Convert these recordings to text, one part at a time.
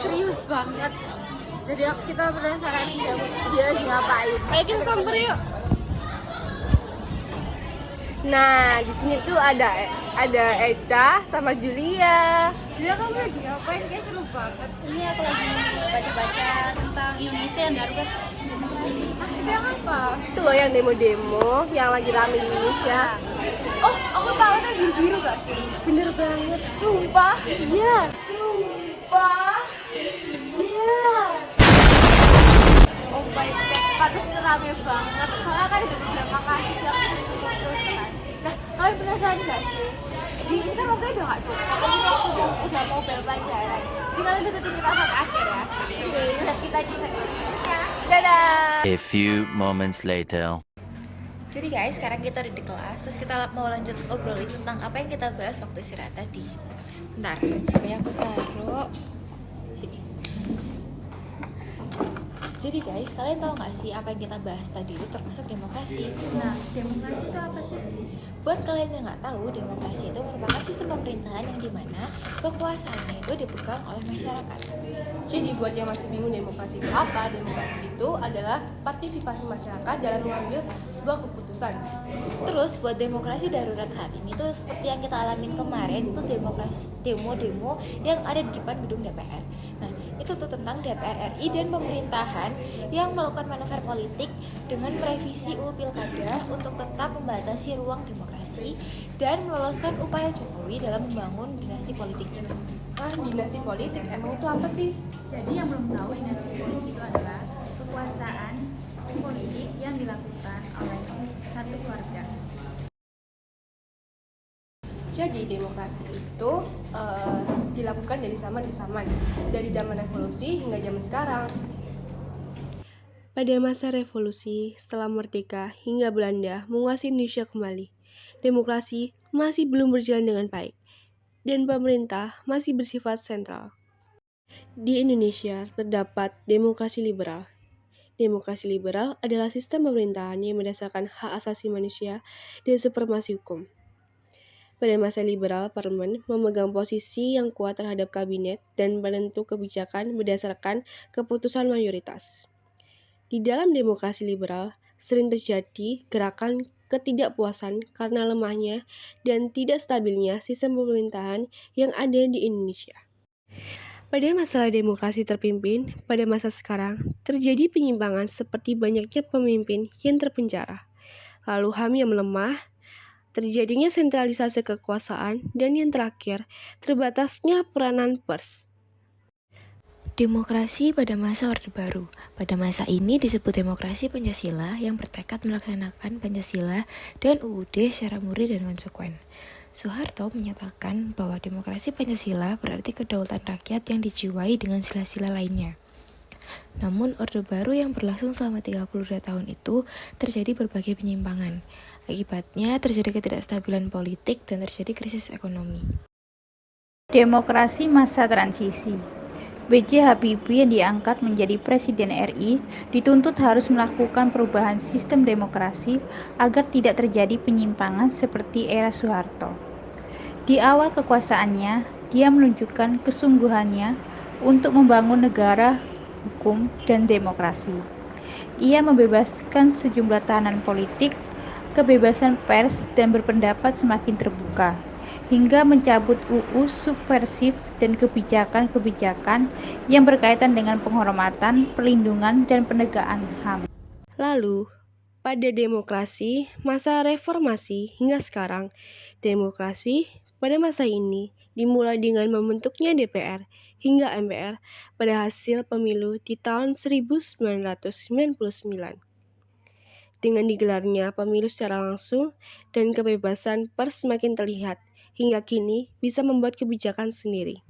serius banget. Jadi kita penasaran dia lagi ngapain. Ayo kita samper yuk. Nah, di sini tuh ada Eca sama Julia. Julia, kamu lagi ngapain? Kayak seru banget. Ini aku lagi baca-baca tentang Indonesia yang darurat. Itu yang apa? Itu loh yang demo-demo yang lagi rame di Indonesia. Oh, aku tahu itu biru-biru gak sih? Bener banget. Sumpah? Iya. Sumpah? Iya. Oh my god, pantas itu rame banget. Soalnya kan ada beberapa kasus yang sering muncul kan. Nah, kalian penasaran gak sih? Ini kan waktunya udah gak cukup, maksudnya udah mau bel pelajaran. Jadi kalian deketin kita sampai akhir ya. Oke, lihat kita di segmen berikutnya. Dadah! A few moments later. Jadi guys, sekarang kita udah di kelas, terus kita mau lanjut obrolin tentang apa yang kita bahas waktu istirahat tadi. Bentar, HP aku taruh sini. Jadi guys, kalian tahu nggak sih apa yang kita bahas tadi itu termasuk demokrasi? Nah, demokrasi itu apa sih? Buat kalian yang nggak tahu, demokrasi itu merupakan sistem pemerintahan yang dimana kekuasaannya itu dipegang oleh masyarakat. Jadi buat yang masih bingung demokrasi itu apa, demokrasi itu adalah partisipasi masyarakat dalam mengambil sebuah keputusan. Terus buat demokrasi darurat saat ini tuh seperti yang kita alamin kemarin tuh demo-demo yang ada di depan gedung DPR. Nah, itu tuh tentang DPR RI dan pemerintahan yang melakukan manuver politik dengan merevisi UU Pilkada untuk tetap membatasi ruang demokrasi dan meloloskan upaya Jokowi dalam membangun dinasti politiknya. Dinasti politik emang itu apa sih? Jadi yang belum tahu, dinasti politik itu adalah kekuasaan politik yang dilakukan oleh satu keluarga. Jadi demokrasi itu dilakukan dari zaman ke zaman, dari zaman revolusi hingga zaman sekarang. Pada masa revolusi, setelah merdeka hingga Belanda menguasai Indonesia kembali, demokrasi masih belum berjalan dengan baik, dan pemerintah masih bersifat sentral. Di Indonesia terdapat demokrasi liberal. Demokrasi liberal adalah sistem pemerintahan yang berdasarkan hak asasi manusia dan supremasi hukum. Pada masa liberal, parlemen memegang posisi yang kuat terhadap kabinet dan penentu kebijakan berdasarkan keputusan mayoritas. Di dalam demokrasi liberal, sering terjadi gerakan ketidakpuasan karena lemahnya dan tidak stabilnya sistem pemerintahan yang ada di Indonesia. Pada masa demokrasi terpimpin, pada masa sekarang, terjadi penyimpangan seperti banyaknya pemimpin yang terpenjara, lalu HAM yang melemah, terjadinya sentralisasi kekuasaan, dan yang terakhir, terbatasnya peranan pers. Demokrasi pada masa Orde Baru. Pada masa ini disebut demokrasi Pancasila yang bertekad melaksanakan Pancasila dan UUD secara murni dan konsekuen. Soeharto menyatakan bahwa demokrasi Pancasila berarti kedaulatan rakyat yang dijiwai dengan sila-sila lainnya. Namun Orde Baru yang berlangsung selama 32 tahun itu terjadi berbagai penyimpangan. Akibatnya terjadi ketidakstabilan politik dan terjadi krisis ekonomi. Demokrasi masa transisi. B.J. Habibie yang diangkat menjadi Presiden RI dituntut harus melakukan perubahan sistem demokrasi agar tidak terjadi penyimpangan seperti era Soeharto. Di awal kekuasaannya, dia menunjukkan kesungguhannya untuk membangun negara, hukum, dan demokrasi. Ia membebaskan sejumlah tahanan politik, kebebasan pers, dan berpendapat semakin terbuka, hingga mencabut UU subversif dan kebijakan-kebijakan yang berkaitan dengan penghormatan, perlindungan, dan penegakan HAM. Lalu, pada demokrasi, masa reformasi hingga sekarang, demokrasi pada masa ini dimulai dengan membentuknya DPR hingga MPR pada hasil pemilu di tahun 1999. Dengan digelarnya pemilu secara langsung dan kebebasan pers semakin terlihat, hingga kini bisa membuat kebijakan sendiri.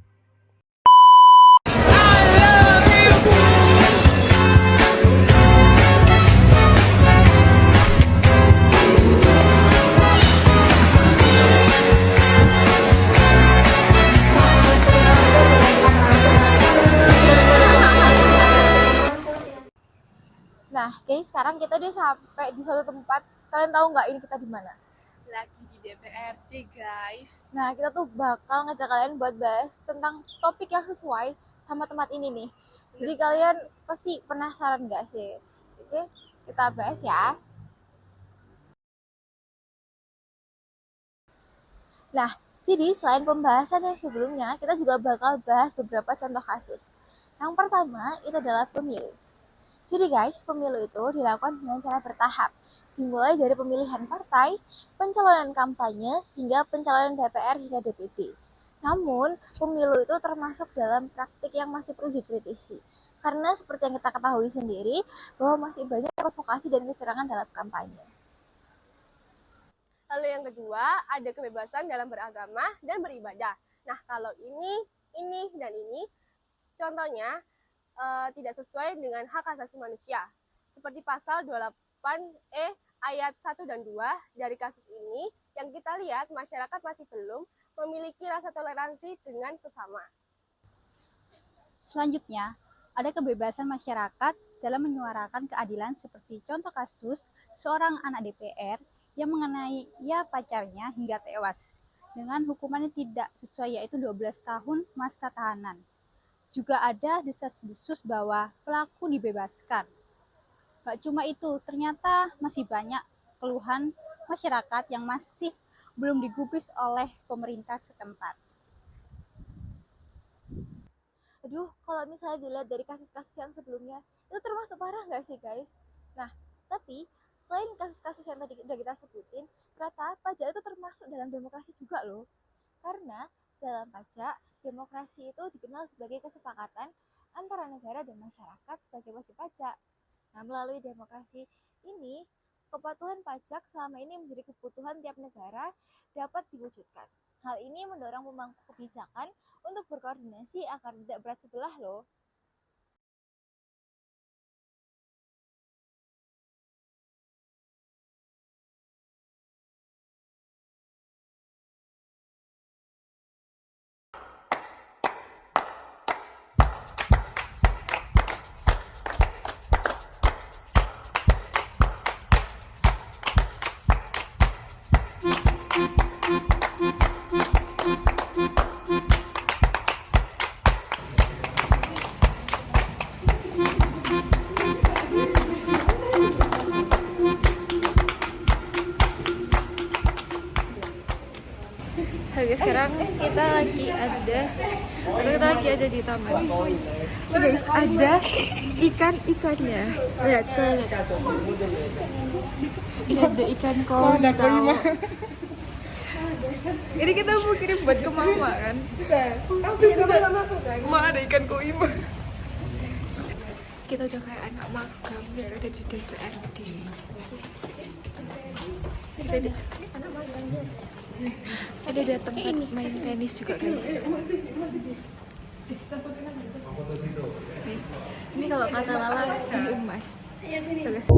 Nah, guys, sekarang kita udah sampai di suatu tempat. Kalian tahu nggak ini kita di mana? Lagi di DPRD, guys. Nah, kita tuh bakal ngajak kalian buat bahas tentang topik yang sesuai sama tempat ini nih. Jadi kalian pasti penasaran nggak sih? Oke, kita bahas ya. Nah, jadi selain pembahasan yang sebelumnya, kita juga bakal bahas beberapa contoh kasus. Yang pertama, itu adalah pemilu. Jadi guys, pemilu itu dilakukan dengan cara bertahap, dimulai dari pemilihan partai, pencalonan kampanye, hingga pencalonan DPR hingga DPD. Namun, pemilu itu termasuk dalam praktik yang masih perlu dikritisi. Karena seperti yang kita ketahui sendiri, bahwa masih banyak provokasi dan kecurangan dalam kampanye. Lalu yang kedua, ada kebebasan dalam beragama dan beribadah. Nah, kalau ini, dan ini, contohnya tidak sesuai dengan hak asasi manusia. Seperti pasal 28E ayat 1 dan 2 dari kasus ini, yang kita lihat masyarakat masih belum memiliki rasa toleransi dengan sesama. Selanjutnya, ada kebebasan masyarakat dalam menyuarakan keadilan seperti contoh kasus seorang anak DPR yang menganiaya pacarnya hingga tewas dengan hukumannya tidak sesuai yaitu 12 tahun masa tahanan. Juga ada desas-desus bahwa pelaku dibebaskan. Gak cuma itu, ternyata masih banyak keluhan masyarakat yang masih belum digubris oleh pemerintah setempat. Aduh, kalau misalnya dilihat dari kasus-kasus yang sebelumnya, itu termasuk parah nggak sih guys? Nah, tapi selain kasus-kasus yang tadi udah kita sebutin, ternyata pajak itu termasuk dalam demokrasi juga loh. Karena dalam pajak, demokrasi itu dikenal sebagai kesepakatan antara negara dan masyarakat sebagai wajib pajak. Nah, melalui demokrasi ini, kepatuhan pajak selama ini menjadi kebutuhan tiap negara dapat diwujudkan. Hal ini mendorong pemangku kebijakan untuk berkoordinasi agar tidak berat sebelah loh. Oke, sekarang kita lagi ada di taman. Nih guys, ada ikan-ikannya. Lihat. Ini ada ikan koi tau. Ini kita mau kirim buat ke mama kan? Sudah. Sama aku kan? Ma ada ikan koi mah. Kita udah kayak anak magang yang ada di DPRD. Kita di anak magang guys. Ada tempat main tenis juga guys. Nih, ini kalau kata Lala ini emas. Tuh, guys.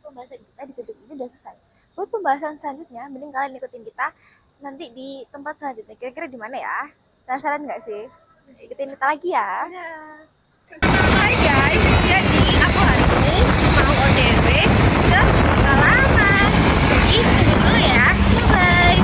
Pembahasan kita di gedung ini udah selesai. Buat pembahasan selanjutnya, mending kalian ikutin kita nanti di tempat selanjutnya. Kira-kira di mana ya? Penasaran nggak sih? Ikutin kita lagi ya. Hai guys, jadi aku hari ini mau OTW ke Kota Lama. Jadi tunggu dulu ya. Bye.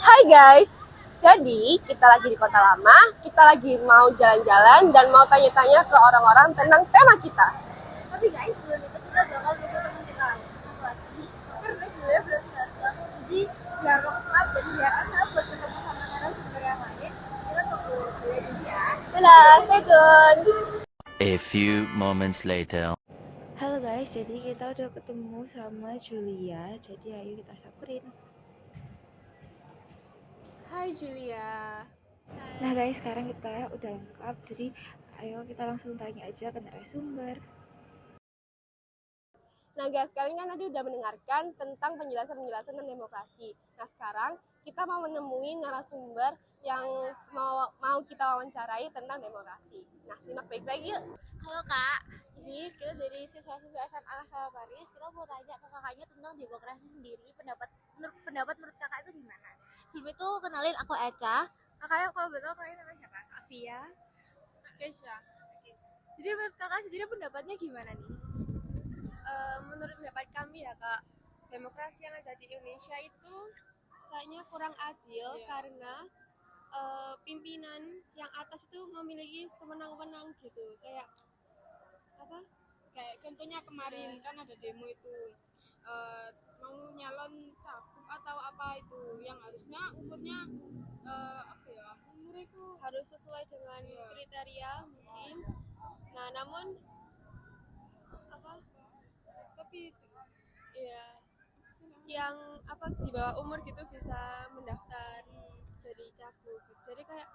Hai guys, jadi kita lagi di Kota Lama, kita lagi mau jalan-jalan dan mau tanya-tanya ke orang-orang tentang tema kita. Tapi guys, sebelum itu kita bakal jaga teman kita lagi. Karena Julia belum datang. Jadi biar lengkap dan biar anak buat ketemu sama narasumber yang lain, kita tunggu Julia dulu ya. Dadah, stay tune. A few moments later. Halo guys, jadi kita udah ketemu sama Julia, jadi ayo kita samperin. Hai Julia. Nah guys, sekarang kita udah lengkap, jadi ayo kita langsung tanya aja ke narasumber. Nah guys, kalian kan tadi udah mendengarkan tentang penjelasan-penjelasan tentang demokrasi. Nah sekarang kita mau menemui narasumber yang mau kita wawancarai tentang demokrasi. Nah simak baik-baik yuk. Halo Kak, jadi kita dari siswa-siswa SMA Asal Paris, kita mau tanya ke kakaknya tentang demokrasi sendiri. Pendapat menurut kakak itu gimana? Sebelum itu kenalin aku Eca. Kakaknya kalau betul kakaknya namanya siapa? Kak Via. Kesha, Jadi menurut kakak sendiri pendapatnya gimana nih? menurut pendapat kami ya Kak, demokrasi yang ada di Indonesia itu kayaknya kurang adil karena pimpinan yang atas itu memiliki sewenang-wenang gitu. Kayak apa? Kayak contohnya kemarin kan ada demo itu mau nyalon cagup atau apa itu yang harusnya umurnya umurnya itu harus sesuai dengan kriteria mungkin. Nah, namun tapi ya yang di bawah umur gitu bisa mendaftar jadi cagup. Jadi kayak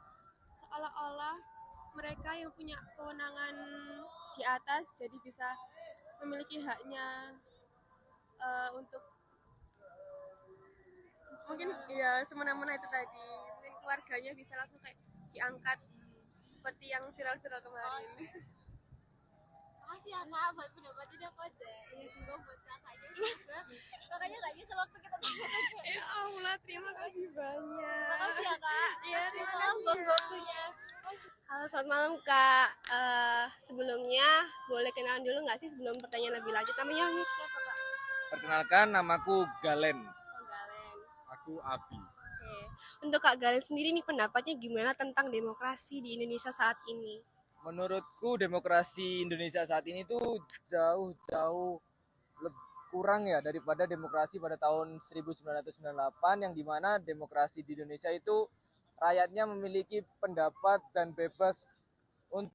seolah-olah mereka yang punya kewenangan di atas jadi bisa memiliki haknya untuk mungkin ya semena-mena itu tadi, mungkin keluarganya bisa langsung kayak diangkat seperti yang viral-viral kemarin. Makasih ya Kak buat pendapatnya dapat deh. Ini semoga buat kakaknya semoga kakaknya gak nyesel waktu kita tanya. Ya Allah, terima kasih banyak. Makasih ya Kak. Iya, terima Malam kasih buat ya. waktunya. Halo, selamat malam Kak. Sebelumnya boleh kenalan dulu nggak sih sebelum pertanyaan lebih lanjut? Namanya siapa Kak? Perkenalkan, namaku Galen. Oh, Galen. Aku Abi. Oke. Untuk Kak Galen sendiri nih pendapatnya gimana tentang demokrasi di Indonesia saat ini? Menurutku demokrasi Indonesia saat ini tuh jauh-jauh kurang ya daripada demokrasi pada tahun 1998 yang dimana demokrasi di Indonesia itu rakyatnya memiliki pendapat dan bebas untuk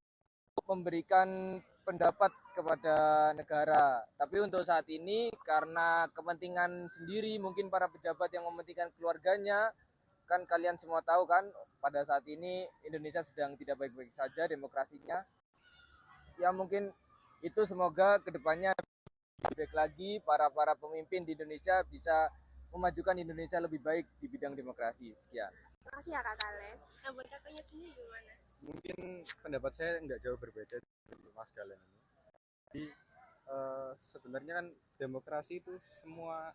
memberikan pendapat kepada negara. Tapi untuk saat ini karena kepentingan sendiri mungkin para pejabat yang mementingkan keluarganya, kan kalian semua tahu kan pada saat ini Indonesia sedang tidak baik-baik saja demokrasinya. Ya mungkin itu semoga kedepannya lebih baik lagi para pemimpin di Indonesia bisa memajukan Indonesia lebih baik di bidang demokrasi. Sekian. Makasih ya Kak Galen. Yang buat kakaknya sendiri gimana? Mungkin pendapat saya nggak jauh berbeda dari Mas Galen ini. Jadi sebenarnya kan demokrasi itu semua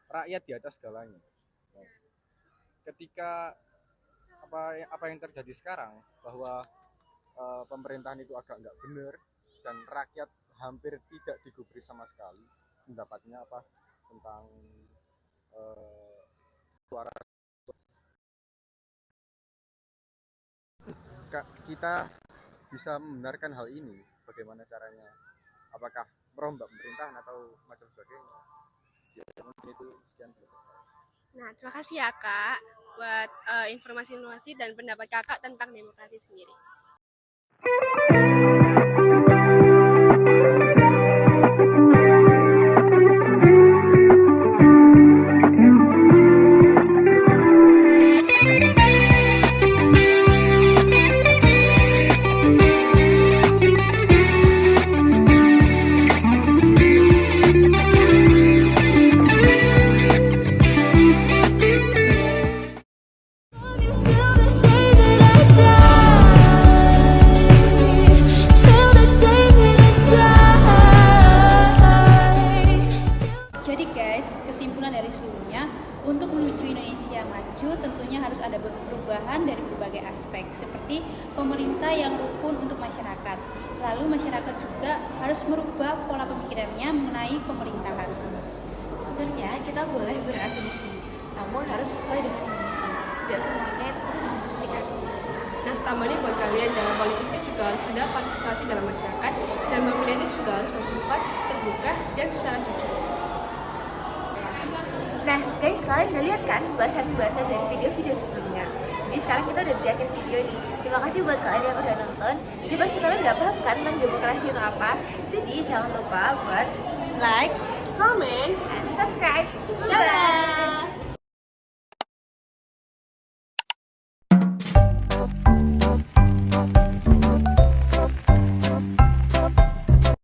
rakyat di atas segalanya. Nah, ketika apa yang terjadi sekarang bahwa pemerintahan itu agak nggak benar dan rakyat hampir tidak digubris sama sekali pendapatnya tentang suara kita bisa membenarkan hal ini. Bagaimana caranya? Apakah merombak pemerintahan atau macam sebagainya? Ya mungkin itu sekian pendapat saya. Nah, terima kasih ya Kak buat informasi-informasi dan pendapat Kakak tentang demokrasi sendiri. Jadi guys, kesimpulan dari seluruhnya, untuk menuju Indonesia maju tentunya harus ada perubahan dari berbagai aspek, seperti pemerintah yang rukun untuk masyarakat. Lalu masyarakat juga harus merubah pola pemikirannya mengenai pemerintahan. Sebenarnya kita boleh berasumsi, namun harus sesuai dengan kondisi. Tidak semuanya itu penuh dengan kritikan. Nah, tambahnya buat kalian dalam politik itu juga harus ada partisipasi dalam masyarakat dan pemilihan itu juga harus bersifat terbuka dan secara jujur. Nah guys, kalian udah lihat kan bahasan-bahasan dari video-video sebelumnya. Jadi sekarang kita udah di akhir video nih. Terima kasih buat kalian yang udah nonton. Jadi pasti kalian udah paham kan tentang demokrasi itu apa. Jadi jangan lupa buat Like, Comment, and subscribe. dan